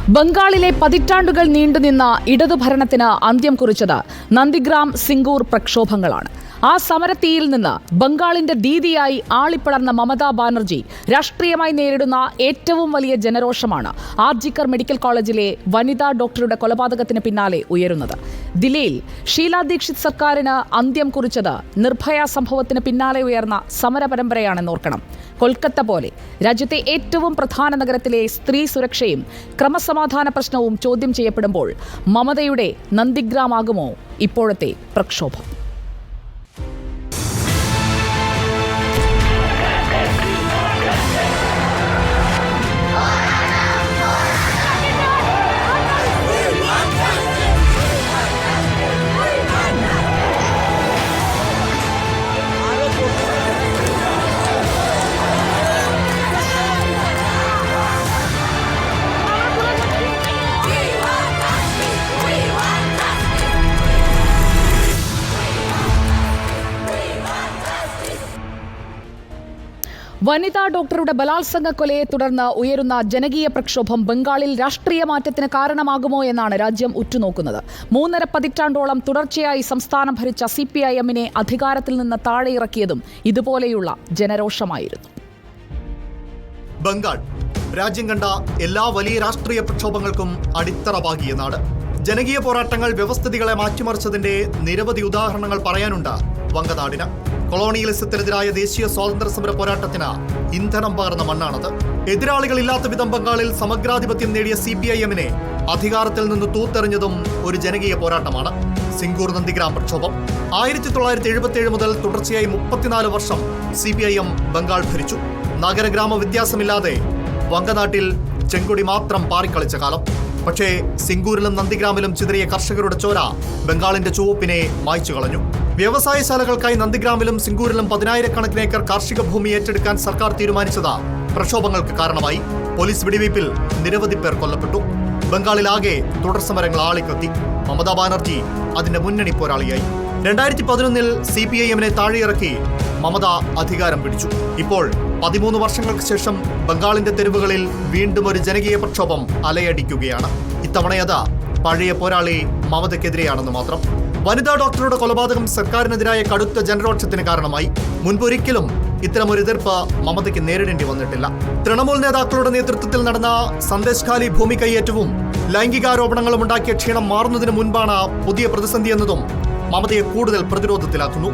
ബംഗാളിലെ പതിറ്റാണ്ടുകൾ നീണ്ടുനിന്ന ഇടതുഭരണത്തിന് അന്ത്യം കുറിച്ചത് നന്ദിഗ്രാം സിംഗൂർ പ്രക്ഷോഭങ്ങളാണ്. ആ സമരത്തീയിൽ നിന്ന് ബംഗാളിന്റെ ദീദിയായി ആളിപ്പടർന്ന മമതാ ബാനർജി രാഷ്ട്രീയമായി നേരിടുന്ന ഏറ്റവും വലിയ ജനരോഷമാണ് ആർജിക്കർ മെഡിക്കൽ കോളേജിലെ വനിതാ ഡോക്ടറുടെ കൊലപാതകത്തിന് പിന്നാലെ ഉയരുന്നത്. ദില്ലിയിൽ ഷീലാ ദീക്ഷിത് സർക്കാരിന് അന്ത്യം കുറിച്ചത് നിർഭയ സംഭവത്തിന് പിന്നാലെ ഉയർന്ന സമരപരമ്പരയാണെന്നോർക്കണം. കൊൽക്കത്ത പോലെ രാജ്യത്തെ ഏറ്റവും പ്രധാന നഗരത്തിലെ സ്ത്രീ സുരക്ഷയും ക്രമസമാധാന പ്രശ്നവും ചോദ്യം ചെയ്യപ്പെടുമ്പോൾ മമതയുടെ നന്ദിഗ്രാമാകുമോ ഇപ്പോഴത്തെ പ്രക്ഷോഭം? വനിതാ ഡോക്ടറുടെ ബലാത്സംഗ കൊലയെ തുടർന്ന് ഉയരുന്ന ജനകീയ പ്രക്ഷോഭം ബംഗാളിൽ രാഷ്ട്രീയ മാറ്റത്തിന് കാരണമാകുമോ എന്നാണ് രാജ്യം ഉറ്റുനോക്കുന്നത്. 3.5 പതിറ്റാണ്ടോളം തുടർച്ചയായി സംസ്ഥാനം ഭരിച്ച CPIM-നെ അധികാരത്തിൽ നിന്ന് താഴെയിറക്കിയതും ഇതുപോലെയുള്ള ജനരോഷമായിരുന്നു. ബംഗാൾ രാജ്യം കണ്ട എല്ലാ വലിയ രാഷ്ട്രീയ പ്രക്ഷോഭങ്ങൾക്കും അടിത്തറ പാകിയ നാട്. ജനകീയ പോരാട്ടങ്ങൾ വ്യവസ്ഥിതികളെ മാറ്റിമറിച്ചതിന്റെ നിരവധി ഉദാഹരണങ്ങൾ പറയാനുണ്ട് വങ്കനാടിന്. കൊളോണിയലിസത്തിനെതിരായ ദേശീയ സ്വാതന്ത്ര്യ സമര പോരാട്ടത്തിന് ഇന്ധനം പകർന്ന മണ്ണാണത്. എതിരാളികളില്ലാത്ത വിധം ബംഗാളിൽ സമഗ്രാധിപത്യം നേടിയ CPIM-നെ അധികാരത്തിൽ നിന്ന് തൂത്തെറിഞ്ഞതും ഒരു ജനകീയ പോരാട്ടമാണ്. സിംഗൂർ നന്ദിഗ്രാം പ്രക്ഷോഭം 1977 മുതൽ തുടർച്ചയായി 34 വർഷം CPIM ബംഗാൾ ഭരിച്ചു. നഗരഗ്രാമ വ്യത്യാസമില്ലാതെ വങ്കനാട്ടിൽ ചെങ്കൊടി മാത്രം പാറിക്കളിച്ച കാലം. പക്ഷേ സിംഗൂരിലും നന്ദിഗ്രാമിലും ചിതറിയ കർഷകരുടെ ചോര ബംഗാളിന്റെ ചുവപ്പിനെ മായ്ച്ചു കളഞ്ഞു. വ്യവസായശാലകൾക്കായി നന്ദിഗ്രാമിലും സിംഗൂരിലും 10,000-കണക്കിന് ഏക്കർ കാർഷിക ഭൂമി ഏറ്റെടുക്കാൻ സർക്കാർ തീരുമാനിച്ചത് പ്രക്ഷോഭങ്ങൾക്ക് കാരണമായി. പോലീസ് വെടിവയ്പിൽ നിരവധി പേർ കൊല്ലപ്പെട്ടു. ബംഗാളിലാകെ തുടർ സമരങ്ങൾ ആളിക്കത്തി. മമതാ ബാനർജി അതിന്റെ മുന്നണി പോരാളിയായി. 2011-ൽ CPIM-നെ താഴെയിറക്കി മമത അധികാരം പിടിച്ചു. ഇപ്പോൾ 13 വർഷങ്ങൾക്ക് ശേഷം ബംഗാളിന്റെ തെരുവുകളിൽ വീണ്ടും ഒരു ജനകീയ പ്രക്ഷോഭം അലയടിക്കുകയാണ്. ഇത്തവണയത് പഴയ പോരാളി മമതയ്ക്കെതിരെയാണെന്ന് മാത്രം. വനിതാ ഡോക്ടറുടെ കൊലപാതകം സർക്കാരിനെതിരായ കടുത്ത ജനരോക്ഷത്തിന് കാരണമായി. മുൻപൊരിക്കലും ഇത്തരമൊരു എതിർപ്പ് മമതയ്ക്ക് നേരിടേണ്ടി വന്നിട്ടില്ല. തൃണമൂൽ നേതാക്കളുടെ നേതൃത്വത്തിൽ നടന്ന സന്ദേശഖാലി ഭൂമി കൈയേറ്റവും ലൈംഗികാരോപണങ്ങളും ഉണ്ടാക്കിയ ക്ഷീണം മാറുന്നതിന് മുൻപാണ് പുതിയ പ്രതിസന്ധി എന്നതും മമതയെ കൂടുതൽ പ്രതിരോധത്തിലാക്കുന്നു.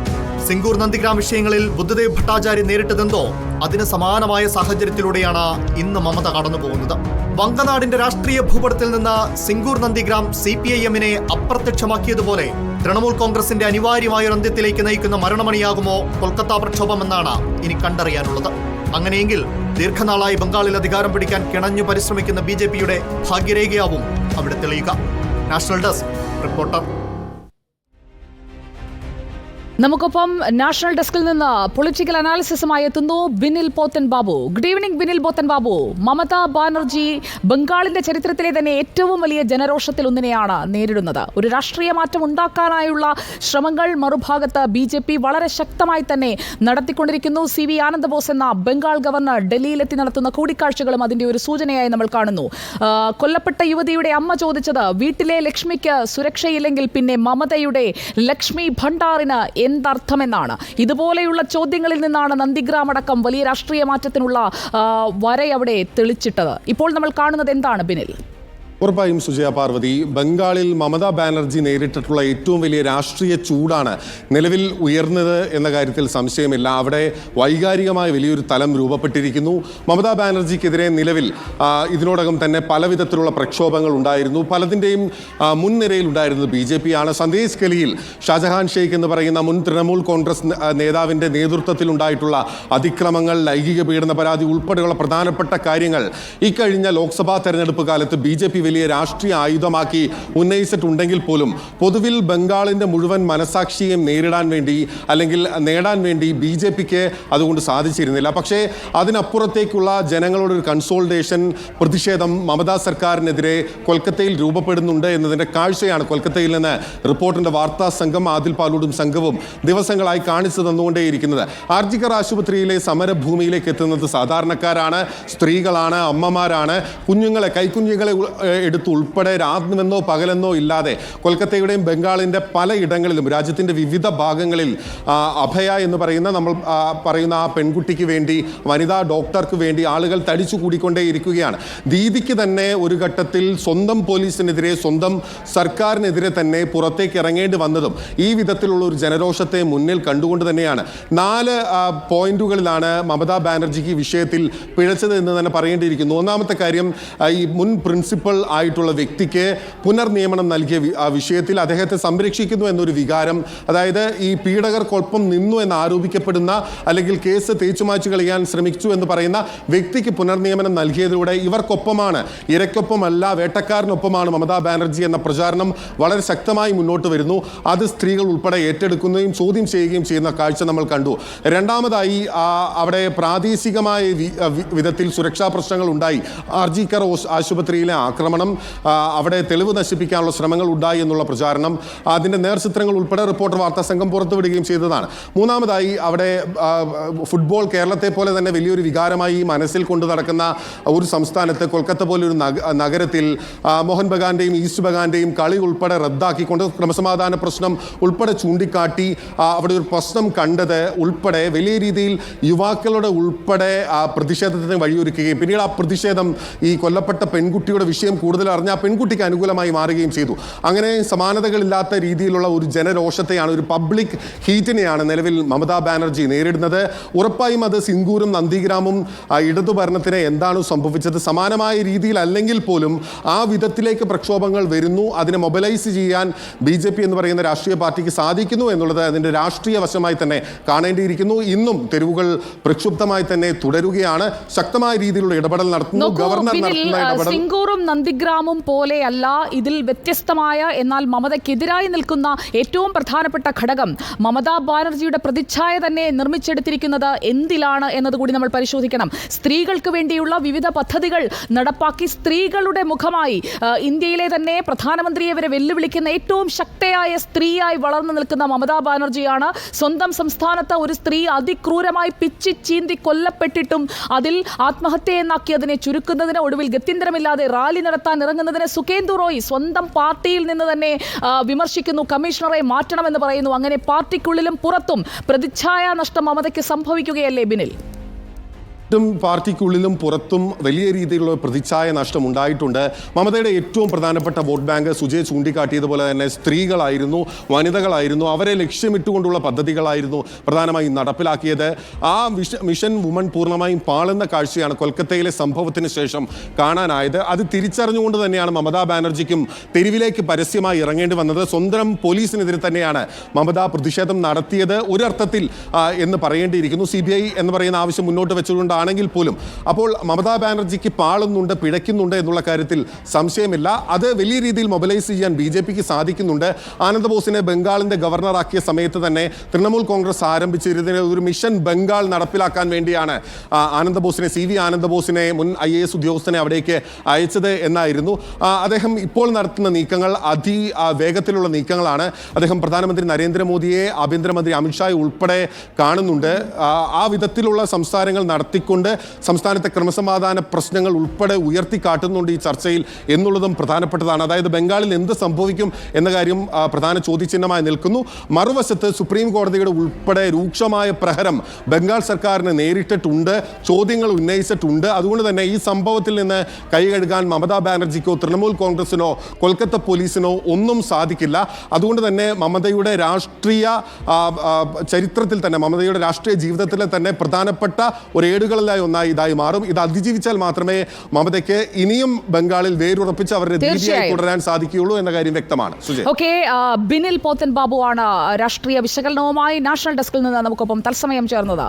സിംഗൂർ നന്ദിഗ്രാം വിഷയങ്ങളിൽ ബുദ്ധദേവ് ഭട്ടാചാര്യ നേരിട്ടതെന്തോ അതിന് സമാനമായ സാഹചര്യത്തിലൂടെയാണ് ഇന്ന് മമത കടന്നുപോകുന്നത്. വങ്കനാടിന്റെ രാഷ്ട്രീയ ഭൂപടത്തിൽ നിന്ന് സിംഗൂർ നന്ദിഗ്രാം CPIM-നെ അപ്രത്യക്ഷമാക്കിയതുപോലെ തൃണമൂൽ കോൺഗ്രസിന്റെ അനിവാര്യമായ അന്ത്യത്തിലേക്ക് നയിക്കുന്ന മരണമണിയാകുമോ കൊൽക്കത്ത പ്രക്ഷോഭം എന്നാണ് ഇനി കണ്ടറിയാനുള്ളത്. അങ്ങനെയെങ്കിൽ ദീർഘനാളായി ബംഗാളിൽ അധികാരം പിടിക്കാൻ കിണഞ്ഞു പരിശ്രമിക്കുന്ന BJP-യുടെ ഭാഗ്യരേഖയാവും അവിടെ തെളിയുക. National desk reporter. നമുക്കൊപ്പം നാഷണൽ ഡെസ്കിൽ നിന്ന് പൊളിറ്റിക്കൽ അനാലിസിസുമായി എത്തുന്നു ബിനിൽ പോത്തൻ ബാബു. Good evening Binil Pothan Babu. മമതാ ബാനർജി ബംഗാളിന്റെ ചരിത്രത്തിലെ തന്നെ ഏറ്റവും വലിയ ജനരോഷത്തിൽ ഒന്നിനെയാണ് നേരിടുന്നത്. ഒരു രാഷ്ട്രീയ മാറ്റം ഉണ്ടാക്കാനായുള്ള ശ്രമങ്ങൾ മറുഭാഗത്ത് BJP വളരെ ശക്തമായി തന്നെ നടത്തിക്കൊണ്ടിരിക്കുന്നു. CV ആനന്ദബോസ് എന്ന ബംഗാൾ ഗവർണർ ഡൽഹിയിലെത്തി നടത്തുന്ന കൂടിക്കാഴ്ചകളും അതിന്റെ ഒരു സൂചനയായി നമ്മൾ കാണുന്നു. കൊല്ലപ്പെട്ട യുവതിയുടെ അമ്മ ചോദിച്ചത് വീട്ടിലെ ലക്ഷ്മിക്ക് സുരക്ഷയില്ലെങ്കിൽ പിന്നെ മമതയുടെ ലക്ഷ്മി ഭണ്ഡാറിന് എന്തർത്ഥമെന്നാണ്. ഇതുപോലെയുള്ള ചോദ്യങ്ങളിൽ നിന്നാണ് നന്ദിഗ്രാം അടക്കം വലിയ രാഷ്ട്രീയ മാറ്റത്തിനുള്ള വരയവിടെ തെളിച്ചിട്ടത്. ഇപ്പോൾ നമ്മൾ കാണുന്നത് എന്താണ് ബിനിൽ? ഉറപ്പായും സുജയ പാർവതി, ബംഗാളിൽ മമതാ ബാനർജി നേരിട്ടിട്ടുള്ള ഏറ്റവും വലിയ രാഷ്ട്രീയ ചൂടാണ് നിലവിൽ ഉയർന്നത് എന്ന കാര്യത്തിൽ സംശയമില്ല. അവിടെ വൈകാരികമായ വലിയൊരു തലം രൂപപ്പെട്ടിരിക്കുന്നു. മമതാ ബാനർജിക്കെതിരെ നിലവിൽ ഇതിനോടകം തന്നെ പലവിധത്തിലുള്ള പ്രക്ഷോഭങ്ങൾ ഉണ്ടായിരുന്നു. പലതിൻ്റെയും മുൻനിരയിൽ ഉണ്ടായിരുന്നത് BJP ആണ്. സന്ദേശ് ഗലിയിൽ ഷാജഹാൻ ഷെയ്ഖ് എന്ന് പറയുന്ന മുൻ തൃണമൂൽ കോൺഗ്രസ് നേതാവിൻ്റെ നേതൃത്വത്തിൽ ഉണ്ടായിട്ടുള്ള അതിക്രമങ്ങൾ, ലൈംഗിക പീഡന പരാതി ഉൾപ്പെടെയുള്ള പ്രധാനപ്പെട്ട കാര്യങ്ങൾ ഇക്കഴിഞ്ഞ ലോക്സഭാ തെരഞ്ഞെടുപ്പ് കാലത്ത് BJP വലിയ രാഷ്ട്രീയ ആയുധമാക്കി ഉന്നയിച്ചിട്ടുണ്ടെങ്കിൽ പോലും പൊതുവിൽ ബംഗാളിന്റെ മുഴുവൻ മനസാക്ഷിയെയും നേരിടാൻ വേണ്ടി അല്ലെങ്കിൽ നേടാൻ വേണ്ടി BJP-ക്ക് അതുകൊണ്ട് സാധിച്ചിരുന്നില്ല. പക്ഷേ അതിനപ്പുറത്തേക്കുള്ള ജനങ്ങളുടെ ഒരു കൺസോൾട്ടേഷൻ, പ്രതിഷേധം മമതാ സർക്കാരിനെതിരെ കൊൽക്കത്തയിൽ രൂപപ്പെടുന്നുണ്ട് എന്നതിൻ്റെ കാഴ്ചയാണ് കൊൽക്കത്തയിൽ നിന്ന് റിപ്പോർട്ടിൻ്റെ വാർത്താ സംഘം ആദിൽ പാലൂടും സംഘവും ദിവസങ്ങളായി കാണിച്ചു തന്നുകൊണ്ടേയിരിക്കുന്നത്. ആർജിക്കർ ആശുപത്രിയിലെ സമരഭൂമിയിലേക്ക് എത്തുന്നത് സാധാരണക്കാരാണ്, സ്ത്രീകളാണ്, അമ്മമാരാണ്, കുഞ്ഞുങ്ങളെ, കൈക്കുഞ്ഞുങ്ങളെ എടുത്ത് ഉൾപ്പെടെ രാത്രിമെന്നോ പകലെന്നോ ഇല്ലാതെ കൊൽക്കത്തയുടെയും ബംഗാളിൻ്റെ പലയിടങ്ങളിലും രാജ്യത്തിൻ്റെ വിവിധ ഭാഗങ്ങളിൽ അഭയ എന്ന് പറയുന്ന നമ്മൾ പറയുന്ന ആ പെൺകുട്ടിക്ക് വേണ്ടി, വനിതാ ഡോക്ടർക്ക് വേണ്ടി ആളുകൾ തടിച്ചു കൂടിക്കൊണ്ടേയിരിക്കുകയാണ്. ദീദിക്ക് തന്നെ ഒരു ഘട്ടത്തിൽ സ്വന്തം പോലീസിനെതിരെ, സ്വന്തം സർക്കാരിനെതിരെ തന്നെ പുറത്തേക്ക് ഇറങ്ങേണ്ടി വന്നതും ഈ വിധത്തിലുള്ള ഒരു ജനരോഷത്തെ മുന്നിൽ കണ്ടുകൊണ്ട് തന്നെയാണ്. 4 പോയിന്റുകളിലാണ് മമതാ ബാനർജിക്ക് ഈ വിഷയത്തിൽ പിഴച്ചത് എന്ന് തന്നെ പറയേണ്ടിയിരിക്കുന്നു. ഒന്നാമത്തെ കാര്യം, ഈ മുൻ പ്രിൻസിപ്പൽ ആയിട്ടുള്ള വ്യക്തിക്ക് പുനർനിയമനം നൽകിയ വിഷയത്തിൽ അദ്ദേഹത്തെ സംരക്ഷിക്കുന്നു എന്നൊരു വികാരം, അതായത് ഈ പീഡകർക്കൊപ്പം നിന്നു എന്ന് ആരോപിക്കപ്പെടുന്ന അല്ലെങ്കിൽ കേസ് തേച്ചുമാച്ചു കളയാൻ ശ്രമിച്ചു എന്ന് പറയുന്ന വ്യക്തിക്ക് പുനർനിയമനം നൽകിയതിലൂടെ ഇവർക്കൊപ്പമാണ്, ഇരയ്ക്കൊപ്പമല്ല വേട്ടക്കാരനൊപ്പമാണ് മമതാ ബാനർജി എന്ന പ്രചാരണം വളരെ ശക്തമായി മുന്നോട്ട് വരുന്നു. അത് സ്ത്രീകൾ ഉൾപ്പെടെ ഏറ്റെടുക്കുകയും ചോദ്യം ചെയ്യുകയും ചെയ്യുന്ന കാഴ്ച നമ്മൾ കണ്ടു. രണ്ടാമതായി അവിടെ പ്രാദേശികമായ വിധത്തിൽ സുരക്ഷാ പ്രശ്നങ്ങൾ ഉണ്ടായി. RG കർ ആശുപത്രിയിലെ ആക്രമണം, അവിടെ തെളിവ് നശിപ്പിക്കാനുള്ള ശ്രമങ്ങൾ ഉണ്ടായി എന്നുള്ള പ്രചാരണം, അതിൻ്റെ നേർചിത്രങ്ങൾ ഉൾപ്പെടെ റിപ്പോർട്ടർ വാർത്താ സംഘം പുറത്തുവിടുകയും ചെയ്തതാണ്. മൂന്നാമതായി അവിടെ ഫുട്ബോൾ കേരളത്തെ പോലെ തന്നെ വലിയൊരു വികാരമായി മനസ്സിൽ കൊണ്ടു നടക്കുന്ന ഒരു സംസ്ഥാനത്ത്, കൊൽക്കത്ത പോലൊരു നഗരത്തിൽ മോഹൻ ബഗാന്റെയും ഈസ്റ്റ് ബഗാന്റെയും കളി ഉൾപ്പെടെ റദ്ദാക്കിക്കൊണ്ട് ക്രമസമാധാന പ്രശ്നം ഉൾപ്പെടെ ചൂണ്ടിക്കാട്ടി അവിടെ ഒരു പ്രശ്നം കണ്ടത് ഉൾപ്പെടെ വലിയ രീതിയിൽ യുവാക്കളുടെ ഉൾപ്പെടെ പ്രതിഷേധത്തിന് വഴിയൊരുക്കുകയും പിന്നീട് ആ പ്രതിഷേധം ഈ കൊല്ലപ്പെട്ട പെൺകുട്ടിയുടെ വിഷയം കൂടുതൽ അറിഞ്ഞ ആ പെൺകുട്ടിക്ക് അനുകൂലമായി മാറുകയും ചെയ്തു. അങ്ങനെ സമാനതകളില്ലാത്ത രീതിയിലുള്ള ഒരു ജനരോഷത്തെയാണ്, ഒരു പബ്ലിക് ഹീറ്റിനെയാണ് നിലവിൽ മമതാ ബാനർജി നേരിടുന്നത്. ഉറപ്പായും അത് സിംഗൂരും നന്ദിഗ്രാമും ഇടതു ഭരണത്തിന് എന്താണ് സംഭവിച്ചത് സമാനമായ രീതിയിൽ അല്ലെങ്കിൽ പോലും ആ വിധത്തിലേക്ക് പ്രക്ഷോഭങ്ങൾ വരുന്നു. അതിനെ മൊബിലൈസ് ചെയ്യാൻ BJP എന്ന് പറയുന്ന രാഷ്ട്രീയ പാർട്ടിക്ക് സാധിക്കുന്നു എന്നുള്ളത് അതിൻ്റെ രാഷ്ട്രീയ വശമായി തന്നെ കാണേണ്ടിയിരിക്കുന്നു. ഇന്നും തെരുവുകൾ പ്രക്ഷുബ്ധമായി തന്നെ തുടരുകയാണ്. ശക്തമായ രീതിയിലുള്ള ഇടപെടൽ നടത്തുന്നു. ഗവർണർ നടത്തുന്ന ഇടപെടൽ സിംഗൂറും നന്ദിഗ്രാമും പോലെയല്ല, ഇതിൽ വ്യത്യസ്തമായ എന്നാൽ മമതയ്ക്കെതിരായി നിൽക്കുന്ന ഏറ്റവും പ്രധാനപ്പെട്ട ഘടകം മമതാ ബാനർജിയുടെ പ്രതിച്ഛായ തന്നെ നിർമ്മിച്ചെടുത്തിരിക്കുന്നത് എന്തിലാണ് എന്നതുകൂടി നമ്മൾ പരിശോധിക്കണം. സ്ത്രീകൾക്ക് വേണ്ടിയുള്ള വിവിധ പദ്ധതികൾ നടപ്പാക്കി സ്ത്രീകളുടെ മുഖമായി ഇന്ത്യയിലെ തന്നെ പ്രധാനമന്ത്രിയെ വരെ വെല്ലുവിളിക്കുന്ന ഏറ്റവും ശക്തയായ സ്ത്രീയായി വളർന്നു നിൽക്കുന്ന മമതാ ബാനർജിയാണ്. സ്വന്തം സംസ്ഥാനത്ത് ഒരു സ്ത്രീ അതിക്രൂരമായി പിച്ചി ചീന്തി കൊല്ലപ്പെട്ടിട്ടും അതിൽ ആത്മഹത്യ എന്നാക്കി അതിനെ ചുരുക്കുന്നതിന്, ഒടുവിൽ ഗത്യന്തരമില്ലാതെ റാലി നടത്താൻ ഇറങ്ങുന്നതിന് സുഖേന്ദു റോയ് സ്വന്തം പാർട്ടിയിൽ നിന്ന് തന്നെ വിമർശിക്കുന്നു, കമ്മീഷണറെ മാറ്റണമെന്ന് പറയുന്നു. അങ്ങനെ പാർട്ടിക്കുള്ളിലും പുറത്തും പ്രതിച്ഛായ നഷ്ടം മമതയ്ക്ക് സംഭവിക്കുകയല്ലേ ബിനിൽ? പാർട്ടിക്കുള്ളിലും പുറത്തും വലിയ രീതിയിലുള്ള പ്രതിച്ഛായ നഷ്ടം ഉണ്ടായിട്ടുണ്ട്. മമതയുടെ ഏറ്റവും പ്രധാനപ്പെട്ട വോട്ട് ബാങ്ക് സുജയ് ചൂണ്ടിക്കാട്ടിയതുപോലെ തന്നെ സ്ത്രീകളായിരുന്നു, വനിതകളായിരുന്നു. അവരെ ലക്ഷ്യമിട്ടുകൊണ്ടുള്ള പദ്ധതികളായിരുന്നു പ്രധാനമായും നടപ്പിലാക്കിയത്. ആ മിഷൻ വുമൺ പൂർണ്ണമായും പാളുന്ന കാഴ്ചയാണ് കൊൽക്കത്തയിലെ സംഭവത്തിന് ശേഷം കാണാനായത്. അത് തിരിച്ചറിഞ്ഞുകൊണ്ട് തന്നെയാണ് മമതാ ബാനർജിക്കും തെരുവിലേക്ക് പരസ്യമായി ഇറങ്ങേണ്ടി വന്നത്. സ്വന്തം പോലീസിനെതിരെ തന്നെയാണ് മമത പ്രതിഷേധം നടത്തിയത് ഒരർത്ഥത്തിൽ എന്ന് പറയേണ്ടിയിരിക്കുന്നു. CBI എന്ന് പറയുന്ന ആവശ്യം മുന്നോട്ട് വെച്ചുകൊണ്ട് ആണെങ്കിൽ പോലും അപ്പോൾ മമതാ ബാനർജിക്ക് പാളുന്നുണ്ട്, പിഴയ്ക്കുന്നുണ്ട് എന്നുള്ള കാര്യത്തിൽ സംശയമില്ല. അത് വലിയ രീതിയിൽ മൊബിലൈസ് ചെയ്യാൻ BJPക്ക് സാധിക്കുന്നുണ്ട്. ആനന്ദബോസിനെ ബംഗാളിൻ്റെ ഗവർണറാക്കിയ സമയത്ത് തന്നെ തൃണമൂൽ കോൺഗ്രസ് ആരംഭിച്ചിരുന്ന ഒരു മിഷൻ ബംഗാൾ നടപ്പിലാക്കാൻ വേണ്ടിയാണ് ആനന്ദബോസിനെ, CV ആനന്ദബോസിനെ, മുൻ IAS ഉദ്യോഗസ്ഥനെ അവിടേക്ക് അയച്ചത് എന്നായിരുന്നു. അദ്ദേഹം ഇപ്പോൾ നടത്തുന്ന നീക്കങ്ങൾ വേഗത്തിലുള്ള നീക്കങ്ങളാണ്. അദ്ദേഹം പ്രധാനമന്ത്രി നരേന്ദ്രമോദിയെ, ആഭ്യന്തരമന്ത്രി അമിത്ഷായെ ഉൾപ്പെടെ കാണുന്നുണ്ട്. ആ വിധത്തിലുള്ള സംസാരങ്ങൾ നടത്തിക്കൊണ്ട് സംസ്ഥാനത്തെ ക്രമസമാധാന പ്രശ്നങ്ങൾ ഉൾപ്പെടെ ഉയർത്തിക്കാട്ടുന്നുണ്ട് ഈ ചർച്ചയിൽ എന്നുള്ളതും പ്രധാനപ്പെട്ടതാണ്. അതായത് ബംഗാളിൽ എന്ത് സംഭവിക്കും എന്ന കാര്യം പ്രധാന ചോദ്യചിഹ്നമായി നിൽക്കുന്നു. മറുവശത്ത് സുപ്രീം കോടതിയുടെ ഉൾപ്പെടെ രൂക്ഷമായ പ്രഹരം ബംഗാൾ സർക്കാരിന് നേരിട്ടിട്ടുണ്ട്, ചോദ്യങ്ങൾ ഉന്നയിച്ചിട്ടുണ്ട്. അതുകൊണ്ട് തന്നെ ഈ സംഭവത്തിൽ നിന്ന് കൈകഴുകാൻ മമതാ ബാനർജിക്കോ തൃണമൂൽ കോൺഗ്രസിനോ കൊൽക്കത്ത പോലീസിനോ ഒന്നും സാധിക്കില്ല. അതുകൊണ്ട് തന്നെ മമതയുടെ രാഷ്ട്രീയ ചരിത്രത്തിൽ തന്നെ, മമതയുടെ രാഷ്ട്രീയ ജീവിതത്തിലെ തന്നെ പ്രധാനപ്പെട്ട ഒരു ഏടുകളിലായി ഒന്നായി ഇതായി മാറും. ഇത് അതിജീവിച്ചാൽ മാത്രമേ മമതയ്ക്ക് ഇനിയും ബംഗാളിൽ വേരുറപ്പിച്ച് അവരുടെ രീതിയായി തുടരാൻ സാധിക്കുകയുള്ളൂ എന്ന കാര്യം വ്യക്തമാണ്. ഓക്കെ, ബിനിൽ പോത്തൻ ബാബു ആണ് രാഷ്ട്രീയ വിശകലനവുമായി നാഷണൽ ഡെസ്കിൽ നിന്ന് നമുക്കൊപ്പം തത്സമയം ചേർന്നത്.